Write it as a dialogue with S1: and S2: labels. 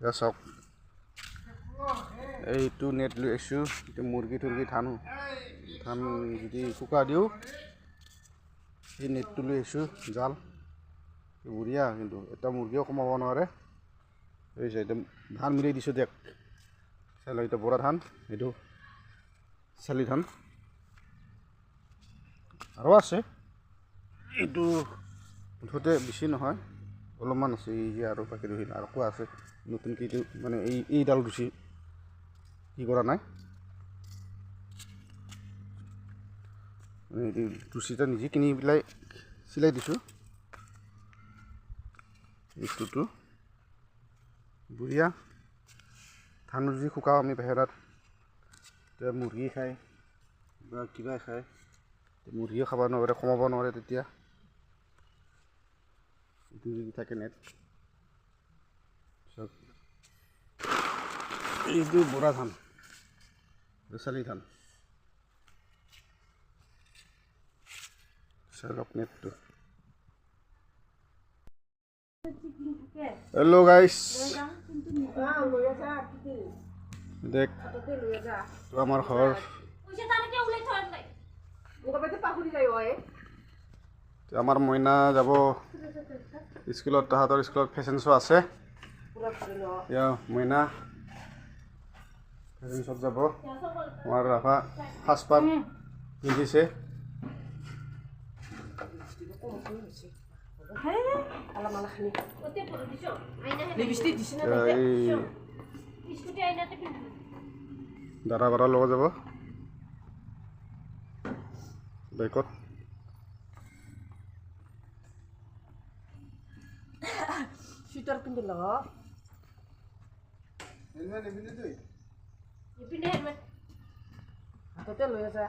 S1: এয়া চাওক এইটো নেট লৈ আহিছোঁ এতিয়া মুৰ্গী তুৰ্গী ধান যদি শুকা দিওঁ এই নেটটো লৈ আহিছোঁ জাল বঢ়িয়া কিন্তু এটা মুৰ্গীও কমাব নোৱাৰে বুজিছে এতিয়া ধান মিলাই দিছোঁ দিয়ক চাই এতিয়া বৰা ধান এইটো চালি ধান আৰু আছে এইটো মুঠতে বেছি নহয় অলপমান আছে এই আৰু বাকী ৰহিল আৰু কোৱা আছে নতুনকৈ এইটো মানে এইডাল ৰুচি কি কৰা নাই এইটো ৰুচিটা নিজে কিনি পেলাই চিলাই দিছোঁ এইটোতো বঢ়িয়া ধান যদি শুকাওঁ আমি বাহিৰত তেতিয়া মুৰ্গী খায় বা কিবা খায় মুৰ্গীও খাব নোৱাৰে কমাব নোৱাৰে তেতিয়া এইটো যদি থাকে নেট এইটো বৰা ধান চালি ধান চাওক নেটটো হেল্ল' গাইছ দেখ আমাৰ ঘৰ আমাৰ মইনা যাব স্কুলত তাহাঁতৰ স্কুলত ফেশ্বন শ্ব' আছে মইনা ফেশ্বন শ্ব'ত যাব আমাৰ ৰাভা সাজপাৰ পিন্ধিছে দাদা বাৰাৰ লগত যাব বাইকত
S2: চুইটাৰ পিন্ধি লগ হাততে লৈ আছা